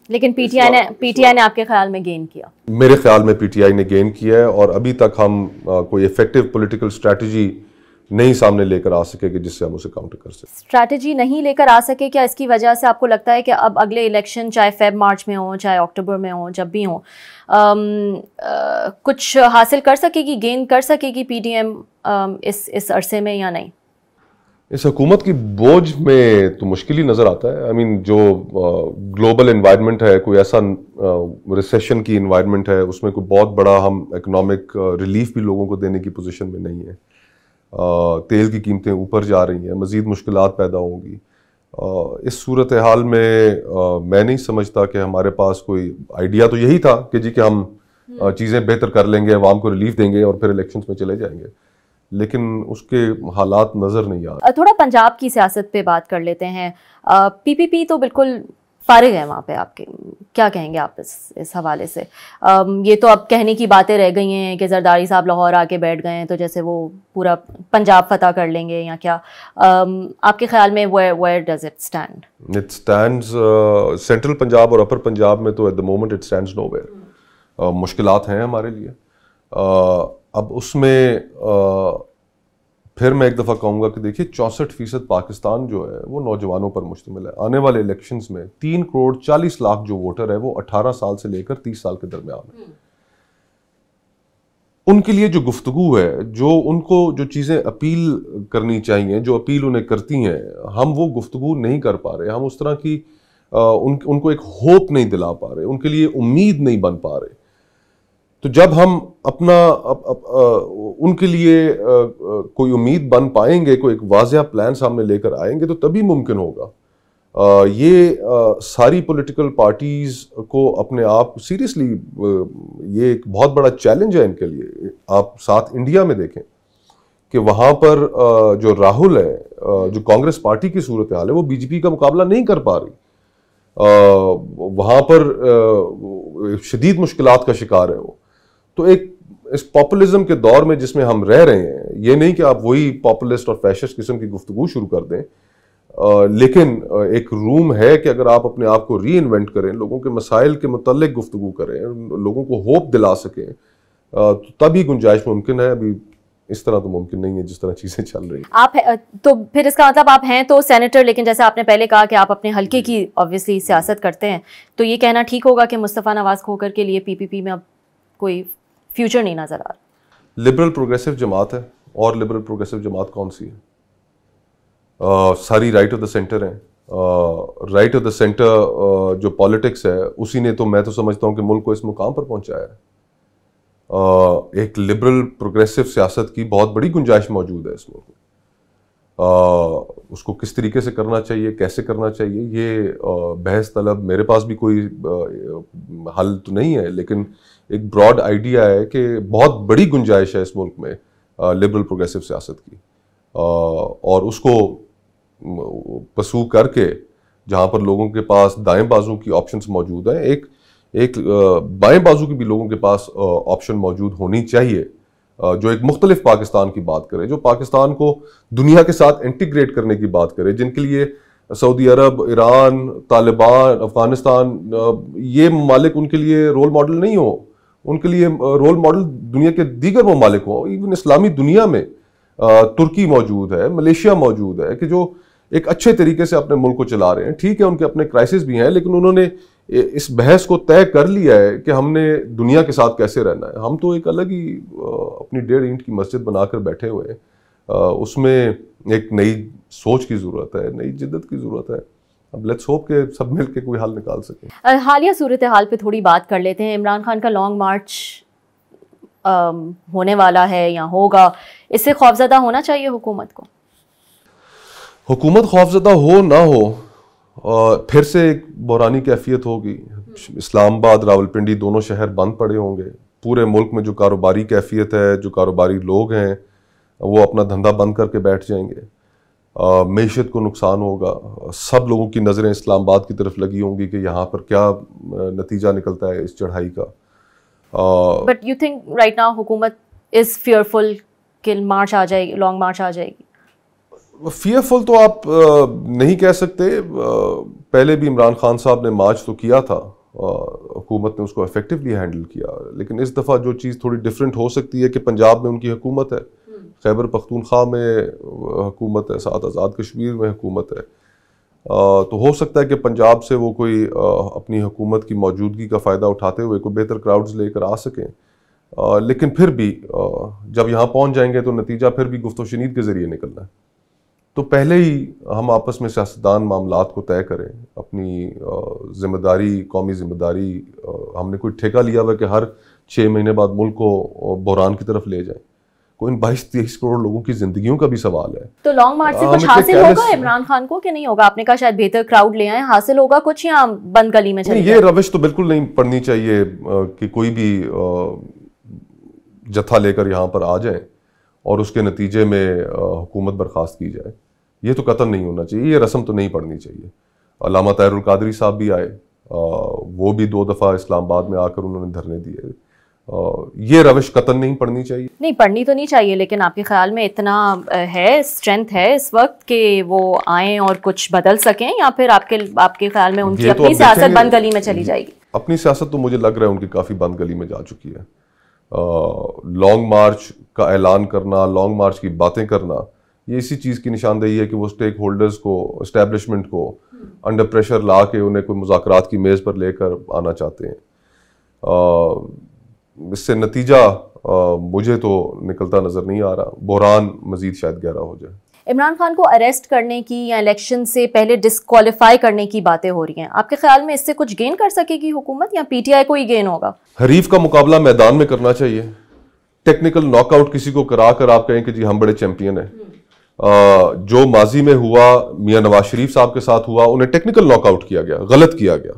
لیکن PTI نے آپ کے خیال میں گین کیا؟ میرے خیال میں PTI نے گین کیا ہے, اور ابھی تک ہم کوئی ایفیکٹو پولیٹیکل اسٹریٹجی نہیں سامنے لے کر آ سکے کہ جس سے ہم اسے کاؤنٹر کر سکیں. اسٹریٹجی نہیں لے کر آ سکے کیا؟ اس کی وجہ سے آپ کو لگتا ہے کہ اب اگلے الیکشن چاہے فیب مارچ میں ہوں, چاہے اکتوبر میں ہوں, جب بھی ہوں, کچھ حاصل کر سکے گی, گین کر سکے گی PDM اس عرصے میں یا نہیں؟ اس حکومت کی بوجھ میں تو مشکل ہی نظر آتا ہے. جو گلوبل انوائرمنٹ ہے, کوئی ایسا ریسیشن کی انوائرمنٹ ہے, اس میں کوئی بہت بڑا ہم اکنامک ریلیف بھی لوگوں کو دینے کی پوزیشن میں نہیں ہے. تیل کی قیمتیں اوپر جا رہی ہیں, مزید مشکلات پیدا ہوں گی. اس صورتحال میں نہیں سمجھتا کہ ہمارے پاس کوئی آئیڈیا. تو یہی تھا کہ جی کہ ہم چیزیں بہتر کر لیں گے, عوام کو ریلیف دیں گے اور پھر الیکشنز میں چلے جائیں گے, لیکن اس کے حالات نظر نہیں آ رہے. تھوڑا پنجاب کی سیاست پہ بات کر لیتے ہیں. PPP تو بالکل فارغ ہے وہاں پہ, آپ کے کیا کہیں گے آپ اس حوالے سے؟ یہ تو اب کہنے کی باتیں رہ گئی ہیں کہ زرداری صاحب لاہور آ کے بیٹھ گئے ہیں تو جیسے وہ پورا پنجاب فتح کر لیں گے یا کیا؟ آپ کے خیال میں where does it stand? It stands central Punjab اور اپر پنجاب میں تو at the moment it stands nowhere. مشکلات ہیں ہمارے لیے. اب اس میں پھر میں ایک دفعہ کہوں گا کہ دیکھیے 64% پاکستان جو ہے وہ نوجوانوں پر مشتمل ہے. آنے والے الیکشنز میں 3 کروڑ 40 لاکھ جو ووٹر ہے وہ 18 سال سے لے کر 30 سال کے درمیان ہے. ان کے لیے جو گفتگو ہے, جو ان کو جو چیزیں اپیل کرنی چاہیے, جو اپیل انہیں کرتی ہیں, ہم وہ گفتگو نہیں کر پا رہے. ہم اس طرح کی ان کو ایک ہوپ نہیں دلا پا رہے, ان کے لیے امید نہیں بن پا رہے. تو جب ہم اپنا ان کے لیے کوئی امید بن پائیں گے, کوئی ایک واضح پلان سامنے لے کر آئیں گے, تو تبھی ممکن ہوگا. یہ ساری پولیٹیکل پارٹیز کو اپنے آپ سیریسلی, یہ ایک بہت بڑا چیلنج ہے ان کے لیے. آپ ساتھ انڈیا میں دیکھیں کہ وہاں پر جو راہل ہے, جو کانگریس پارٹی کی صورتحال ہے, وہ BJP کا مقابلہ نہیں کر پا رہی. وہاں پر شدید مشکلات کا شکار ہے وہ. تو ایک اس پاپولزم کے دور میں جس میں ہم رہ رہے ہیں, یہ نہیں کہ آپ وہی پاپولسٹ اور فیشسٹ قسم کی گفتگو شروع کر دیں, لیکن ایک روم ہے کہ اگر آپ اپنے آپ کو ری انوینٹ کریں, لوگوں کے مسائل کے متعلق گفتگو کریں, لوگوں کو ہوپ دلا سکیں, تبھی گنجائش ممکن ہے. ابھی اس طرح تو ممکن نہیں ہے جس طرح چیزیں چل رہی ہیں. آپ تو پھر اس کا مطلب آپ ہیں تو سینیٹر, لیکن جیسے آپ نے پہلے کہا کہ آپ اپنے حلقے کی obviously سیاست کرتے ہیں, تو یہ کہنا ٹھیک ہوگا کہ مصطفیٰ نواز کھوکر کے لیے PPP میں اب کوئی فیوچر نہیں نظر آ رہا؟ لبرل پروگریسو جماعت ہے. اور لبرل پروگریسو جماعت کون سی ہے؟ ساری رائٹ آف دا سینٹر ہیں. رائٹ آف دا سینٹر جو پالیٹکس ہے اسی نے تو میں تو سمجھتا ہوں کہ ملک کو اس مقام پر پہنچایا ہے. ایک لبرل پروگریسو سیاست کی بہت بڑی گنجائش موجود ہے اس ملک میں. اس کو کس طریقے سے کرنا چاہیے, کیسے کرنا چاہیے, یہ بحث طلب. میرے پاس بھی کوئی حل تو نہیں ہے, لیکن ایک براڈ آئیڈیا ہے کہ بہت بڑی گنجائش ہے اس ملک میں لبرل پروگریسو سیاست کی, اور اس کو پسو کر کے جہاں پر لوگوں کے پاس دائیں بازو کی آپشنز موجود ہیں, ایک بائیں بازو کی بھی لوگوں کے پاس آپشن موجود ہونی چاہیے, جو ایک مختلف پاکستان کی بات کرے, جو پاکستان کو دنیا کے ساتھ انٹیگریٹ کرنے کی بات کرے, جن کے لیے سعودی عرب, ایران, طالبان, افغانستان, یہ ممالک ان کے لیے رول ماڈل نہیں ہو, ان کے لیے رول ماڈل دنیا کے دیگر ممالک ہوں. ایون اسلامی دنیا میں ترکی موجود ہے, ملیشیا موجود ہے, کہ جو ایک اچھے طریقے سے اپنے ملک کو چلا رہے ہیں. ٹھیک ہے ان کے اپنے کرائسس بھی ہیں, لیکن انہوں نے اس بحث کو طے کر لیا ہے کہ ہم نے دنیا کے ساتھ کیسے رہنا ہے. ہم تو ایک الگ ہی اپنی 1.5 اینٹ کی مسجد بنا کر بیٹھے ہوئے ہیں. اس میں ایک نئی سوچ کی ضرورت ہے, نئی جدت کی ضرورت ہے. اب لیٹس ہوپ کہ سب مل کے کوئی حل نکال سکیں. حالیہ صورتحال پہ تھوڑی بات کر لیتے ہیں. عمران خان کا لانگ مارچ ہونے والا ہے یا ہوگا, اس سے خوفزدہ ہونا چاہیے حکومت کو؟ حکومت خوفزدہ ہو نہ ہو, پھر سے ایک بحرانی کیفیت ہوگی. اسلام آباد, راولپنڈی دونوں شہر بند پڑے ہوں گے. پورے ملک میں جو کاروباری کیفیت ہے, جو کاروباری لوگ ہیں, وہ اپنا دھندا بند کر کے بیٹھ جائیں گے. معیشت کو نقصان ہوگا. سب لوگوں کی نظریں اسلام آباد کی طرف لگی ہوں گی کہ یہاں پر کیا نتیجہ نکلتا ہے اس چڑھائی کا. But you think right now حکومت از فیئرفل کہ مارچ آ جائے گی, لانگ مارچ آ جائے گی؟ فیئرفل تو آپ نہیں کہہ سکتے. پہلے بھی عمران خان صاحب نے مارچ تو کیا تھا, حکومت نے اس کو افیکٹولی ہینڈل کیا. لیکن اس دفعہ جو چیز تھوڑی ڈفرینٹ ہو سکتی ہے کہ پنجاب میں ان کی حکومت ہے, خیبر پختونخوا میں حکومت ہے, ساتھ آزاد کشمیر میں حکومت ہے. تو ہو سکتا ہے کہ پنجاب سے وہ کوئی اپنی حکومت کی موجودگی کا فائدہ اٹھاتے ہوئے کوئی بہتر کراؤڈز لے کر آ سکیں. لیکن پھر بھی جب یہاں پہنچ جائیں گے تو نتیجہ پھر بھی گفت و شنید کے ذریعے نکلنا ہے. تو پہلے ہی ہم آپس میں سیاستدان معاملات کو طے کریں. اپنی ذمہ داری, قومی ذمہ داری, ہم نے کوئی ٹھیکہ لیا ہوا کہ ہر 6 مہینے بعد ملک کو بحران کی طرف لے جائیں. کوئی ان 22-23 کروڑ لوگوں کی زندگیوں کا بھی سوال ہے. تو لانگ مارچ سے کچھ حاصل ہوگا عمران خان کو کہ نہیں ہوگا؟ آپ نے کہا شاید بہتر کراؤڈ لے آئیں, حاصل ہوگا کچھ یا بند گلی میں چلے؟ یہ روش تو بالکل نہیں پڑنی چاہیے کہ کوئی بھی جتھا لے کر یہاں پر آ جائیں اور اس کے نتیجے میں حکومت برخاست کی جائے. یہ تو قطعاً نہیں ہونا چاہیے, یہ رسم تو نہیں پڑنی چاہیے. علامہ طاہر القادری صاحب بھی آئے, وہ بھی 2 دفعہ اسلام آباد میں آ کر انہوں نے دھرنے دیے. یہ روش قطعاً نہیں پڑنی چاہیے. نہیں پڑھنی تو نہیں چاہیے, لیکن آپ کے خیال میں اتنا ہے, اسٹرینتھ ہے اس وقت کہ وہ آئیں اور کچھ بدل سکیں, یا پھر آپ کے خیال میں ان کی اپنی سیاست بند گلی میں چلی جائے گی؟ اپنی سیاست تو مجھے لگ رہا ہے ان کی کافی بند گلی میں جا چکی ہے. لانگ مارچ کا اعلان کرنا, لانگ مارچ کی باتیں کرنا, یہ اسی چیز کی نشاندہی ہے کہ وہ اسٹیک ہولڈرز کو, اسٹیبلشمنٹ کو انڈر پریشر لا کے انہیں کوئی مذاکرات کی میز پر لے کر آنا چاہتے ہیں. اس سے نتیجہ مجھے تو نکلتا نظر نہیں آ رہا. بحران مزید شاید گہرا ہو جائے. عمران خان کو اریسٹ کرنے کی یا الیکشن سے پہلے ڈسکوالیفائی کرنے کی باتیں ہو رہی ہیں, آپ کے خیال میں اس سے کچھ گین کر سکے گی حکومت یا پی ٹی آئی کو ہی گین ہوگا؟ حریف کا مقابلہ میدان میں کرنا چاہیے. ٹیکنیکل ناک آؤٹ کسی کو کرا کر آپ کہیں کہ جی ہم بڑے چیمپئن ہیں. جو ماضی میں ہوا, میاں نواز شریف صاحب کے ساتھ ہوا, انہیں ٹیکنیکل ناک آؤٹ کیا گیا, غلط کیا گیا.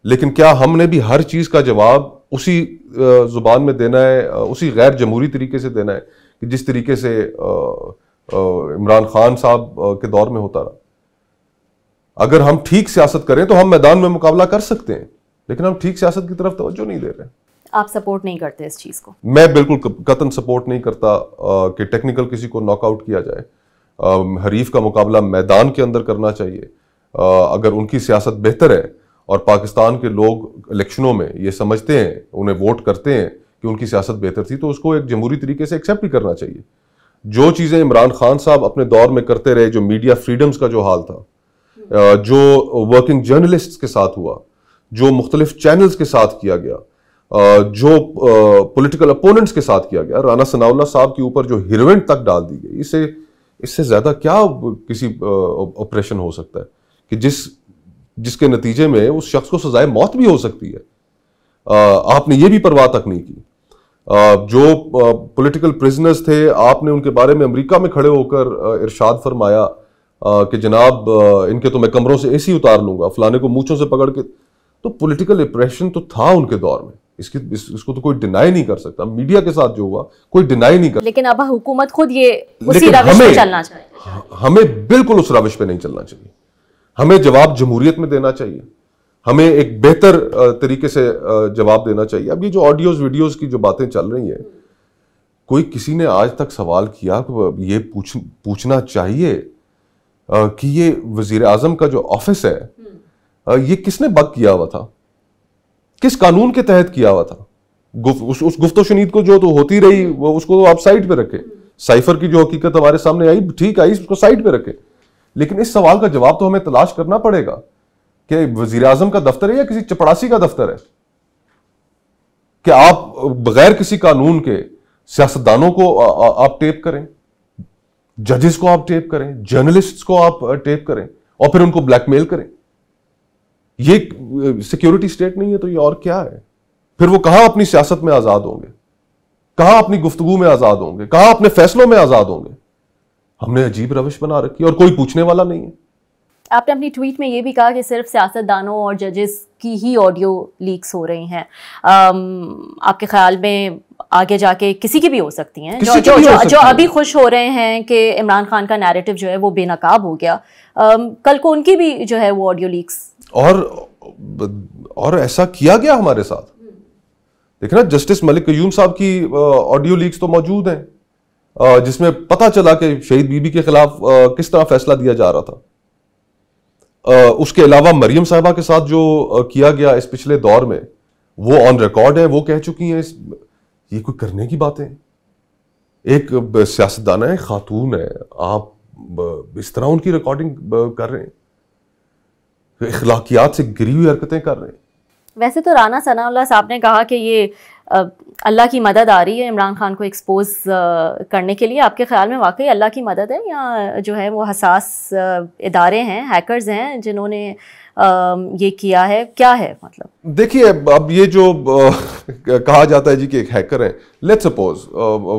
لیکن کیا ہم نے بھی ہر چیز کا جواب اسی زبان میں دینا ہے, اسی غیر جمہوری طریقے سے دینا ہے کہ جس طریقے سے عمران خان صاحب کے دور میں ہوتا رہا؟ اگر ہم ٹھیک سیاست کریں تو ہم میدان میں مقابلہ کر سکتے ہیں, لیکن ہم ٹھیک سیاست کی طرف توجہ نہیں دے رہے. آپ سپورٹ نہیں کرتے اس چیز کو؟ میں بالکل قطعاً سپورٹ نہیں کرتا کہ ٹیکنیکل کسی کو ناک آؤٹ کیا جائے. حریف کا مقابلہ میدان کے اندر کرنا چاہیے. اگر ان کی سیاست بہتر ہے اور پاکستان کے لوگ الیکشنوں میں یہ سمجھتے ہیں, انہیں ووٹ کرتے ہیں کہ ان کی سیاست بہتر تھی, تو اس کو ایک جمہوری طریقے سے ایکسیپٹ بھی کرنا چاہیے. جو چیزیں عمران خان صاحب اپنے دور میں کرتے رہے, جو میڈیا فریڈمز کا جو حال تھا, جو ورکنگ جرنلسٹ کے ساتھ ہوا, جو مختلف چینلز کے ساتھ کیا گیا, جو پولیٹیکل اپوننٹس کے ساتھ کیا گیا، رانا ثناء اللہ صاحب کے اوپر جو ہیروئن تک ڈال دی گئی، اس سے زیادہ کیا کسی آپریشن ہو سکتا ہے کہ جس کے نتیجے میں اس شخص کو سزائے موت بھی ہو سکتی ہے. آپ نے یہ بھی پرواہ تک نہیں کی. جو پولیٹیکل پرزنرز تھے، آپ نے ان کے بارے میں امریکہ میں کھڑے ہو کر ارشاد فرمایا کہ جناب ان کے تو میں کمروں سے اے سی اتار لوں گا، فلانے کو مونچھوں سے پکڑ کے. تو پولیٹیکل اپریشن تو تھا ان کے دور میں، اس کو تو کوئی ڈینائی نہیں کر سکتا. میڈیا کے ساتھ جو ہوا کوئی ڈینائی نہیں کر سکتا. لیکن اب حکومت خود یہ اسی روش پہ چلنا چاہیے. ہمیں بالکل اس روش پہ نہیں چلنا چاہیے. ہمیں جواب جمہوریت میں دینا چاہیے. ہمیں ایک بہتر طریقے سے جواب دینا چاہیے. اب یہ جو آڈیوز ویڈیوز کی جو باتیں چل رہی ہیں، کوئی کسی نے آج تک سوال کیا کہ یہ پوچھنا چاہیے کہ یہ وزیر اعظم کا جو آفس ہے یہ کس نے بک کیا ہوا تھا، کس قانون کے تحت کیا ہوا تھا. اس گفت و شنید کو جو تو ہوتی رہی اس کو آپ سائٹ پہ رکھیں. سائفر کی جو حقیقت ہمارے سامنے آئی ٹھیک آئی، اس کو سائٹ پہ رکھیں. لیکن اس سوال کا جواب تو ہمیں تلاش کرنا پڑے گا کہ وزیر اعظم کا دفتر ہے یا کسی چپڑاسی کا دفتر ہے کہ آپ بغیر کسی قانون کے سیاستدانوں کو آپ ٹیپ کریں، ججز کو آپ ٹیپ کریں، جرنلسٹس کو آپ ٹیپ کریں اور پھر ان کو بلیک میل کریں. یہ سیکیورٹی سٹیٹ نہیں ہے تو یہ اور کیا ہے؟ پھر وہ کہاں اپنی سیاست میں آزاد ہوں گے، کہاں اپنی گفتگو میں آزاد ہوں گے، کہاں اپنے فیصلوں میں آزاد ہوں گے؟ ہم نے عجیب روش بنا رکھی اور کوئی پوچھنے والا نہیں ہے. آپ نے اپنی ٹویٹ میں یہ بھی کہا کہ صرف سیاستدانوں اور ججز کی ہی آڈیو لیکس ہو رہی ہیں. آپ کے خیال میں آگے جا کے کسی کی بھی ہو سکتی ہیں، جو ابھی خوش ہو رہے ہیں کہ عمران خان کا نیریٹو جو ہے وہ بے نقاب ہو گیا، کل کو ان کی بھی جو ہے وہ آڈیو لیکس اور ایسا کیا گیا ہمارے ساتھ. دیکھنا جسٹس ملک قیوم صاحب کی آڈیو لیکس تو موجود ہیں جس میں پتہ چلا کہ شہید بی بی کے خلاف کس طرح فیصلہ دیا جا رہا تھا. اس کے علاوہ مریم صاحبہ کے ساتھ جو کیا گیا اس پچھلے دور میں وہ آن ریکارڈ ہے، وہ کہہ چکی ہیں. یہ کوئی کرنے کی باتیں؟ ایک سیاستدانہ ہے، خاتون ہے، آپ اس طرح ان کی ریکارڈنگ کر رہے ہیں، اخلاقیات سے گری ہوئی حرکتیں کر رہے ہیں. ویسے تو رانا ثناء اللہ صاحب نے کہا کہ یہ اللہ کی مدد آ رہی ہے عمران خان کو ایکسپوز کرنے کے لیے. آپ کے خیال میں واقعی اللہ کی مدد ہے یا جو ہے وہ حساس ادارے ہیں، ہیکرز ہیں جنہوں نے یہ کیا ہے؟ کیا ہے مطلب؟ دیکھیے اب یہ جو کہا جاتا ہے جی کہ ایک ہیکر ہے، لیٹ سپوز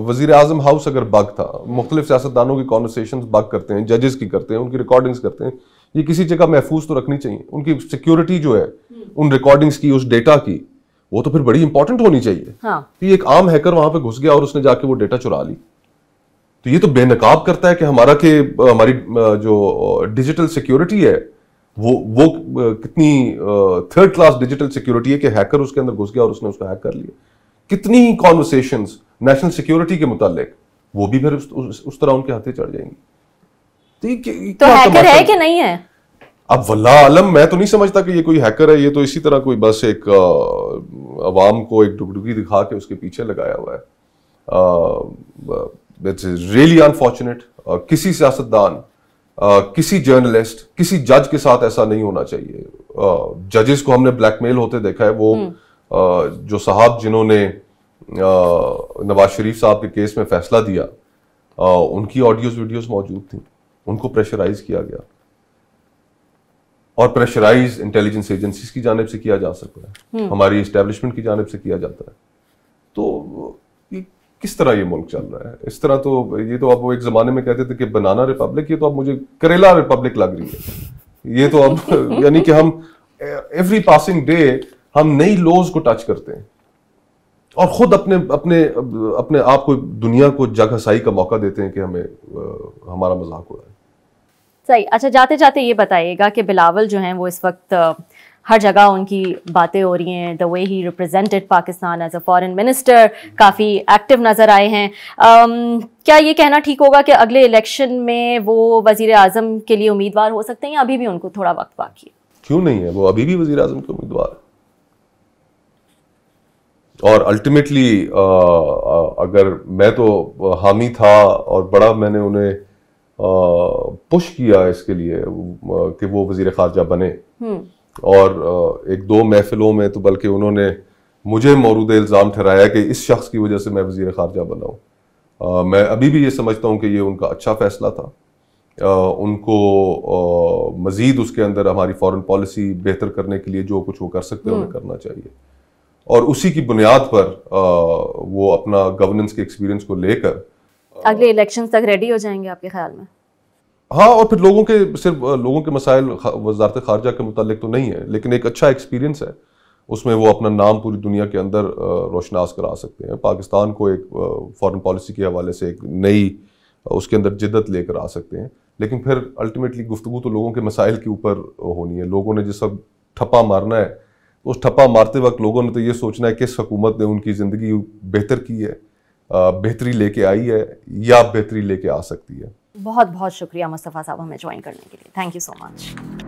وزیر اعظم ہاؤس اگر بگ تھا، مختلف سیاستدانوں کی کانورسیشنز بگ کرتے ہیں، ججز کی کرتے ہیں، ان کی ریکارڈنگز کرتے ہیں، یہ کسی جگہ محفوظ تو رکھنی چاہیے. ان کی سیکیورٹی جو ہے ان ریکارڈنگز کی، اس ڈیٹا کی، وہ تو پھر بڑی امپورٹنٹ ہونی چاہیے. کہ ایک عام ہیکر وہاں پہ گھس گیا اور اس نے جا کے وہ ڈیٹا چرا لی، تو یہ تو بے نقاب کرتا ہے کہ ہماری جو ڈیجیٹل سیکیورٹی ہے وہ کتنی تھرڈ کلاس ڈیجیٹل سیکیورٹی ہے کہ ہیکر اس کے اندر گھس گیا اور اس نے اس کو ہیک کر لیا. کتنی کانورسیشنز نیشنل سیکیورٹی کے متعلق وہ بھی پھر اس طرح ان کے ہاتھے چڑھ جائیں گی. تو ہیکر ہے کہ نہیں ہے؟ اب واللہ عالم، میں تو نہیں سمجھتا کہ یہ کوئی ہیکر ہے. یہ تو اسی طرح کوئی بس ایک عوام کو ایک ڈگڈگی دکھا کے اس کے پیچھے لگایا ہوا ہے. It's really unfortunate. کسی سیاستدان، کسی جرنلسٹ، کسی جج کے ساتھ ایسا نہیں ہونا چاہیے. ججز کو ہم نے بلیک میل ہوتے دیکھا ہے. وہ جو صاحب جنہوں نے نواز شریف صاحب کے کیس میں فیصلہ دیا، ان کی آڈیوز ویڈیوز موجود تھیں. ان کو پریشرائز کیا گیا اور پریشرائز انٹیلیجنس ایجنسیز کی جانب سے کیا جا سکتا ہے، ہماری اسٹیبلشمنٹ کی جانب سے کیا جاتا ہے. تو کس طرح یہ ملک چل رہا ہے اس طرح؟ تو یہ تو اب وہ ایک زمانے میں کہتے تھے کہ بنانا ریپبلک، یہ تو اب مجھے کریلا ریپبلک لگ رہی ہے. یہ تو اب یعنی کہ ہم ایوری پاسنگ ڈے ہم نئی لوز کو ٹچ کرتے ہیں اور خود اپنے آپ کو، دنیا کو جگ ہسائی کا موقع دیتے ہیں کہ ہمیں ہمارا مذاق ہو رہا ہے. صحیح. اچھا جاتے جاتے یہ بتائیے گا کہ بلاول جو ہیں وہ اس وقت ہر جگہ ان کی باتیں ہو رہی ہیں. The way he represented Pakistan as a foreign minister, کافی ایکٹیو نظر آئے ہیں. کیا یہ کہنا ٹھیک ہوگا کہ اگلے الیکشن میں وہ وزیر اعظم کے لیے امیدوار ہو سکتے ہیں یا ابھی بھی ان کو تھوڑا وقت باقی ہے؟ کیوں نہیں ہے، وہ ابھی بھی وزیر اعظم کے امیدوار ہے. اور الٹیمیٹلی اگر میں تو حامی تھا اور بڑا میں نے انہیں پش کیا اس کے لیے کہ وہ وزیر خارجہ بنے، اور ایک دو محفلوں میں تو بلکہ انہوں نے مجھے مورود الزام ٹھہرایا کہ اس شخص کی وجہ سے میں وزیر خارجہ بنا ہوں. میں ابھی بھی یہ سمجھتا ہوں کہ یہ ان کا اچھا فیصلہ تھا. ان کو مزید اس کے اندر ہماری فارن پالیسی بہتر کرنے کے لیے جو کچھ وہ کر سکتے ہیں انہیں کرنا چاہیے, اور اسی کی بنیاد پر وہ اپنا گورننس کے ایکسپیرینس کو لے کر اگلے الیکشنز تک ریڈی ہو جائیں گے آپ کے خیال میں؟ ہاں, اور پھر لوگوں کے مسائل وزارت خارجہ کے متعلق تو نہیں ہے, لیکن ایک اچھا ایکسپیرینس ہے, اس میں وہ اپنا نام پوری دنیا کے اندر روشناس کرا سکتے ہیں. پاکستان کو ایک فارن پالیسی کے حوالے سے ایک نئی اس کے اندر جدت لے کر آ سکتے ہیں. لیکن پھر الٹیمیٹلی گفتگو تو لوگوں کے مسائل کے اوپر ہونی ہے. لوگوں نے جس وقت ٹھپا مارنا ہے, اس ٹھپا مارتے وقت لوگوں نے تو یہ سوچنا ہے کس حکومت نے ان کی زندگی بہتر کی ہے, بہتری لے کے آئی ہے یا بہتری لے کے آ سکتی ہے. بہت بہت شکریہ مصطفیٰ صاحب ہمیں جوائن کرنے کے لیے. Thank you so much.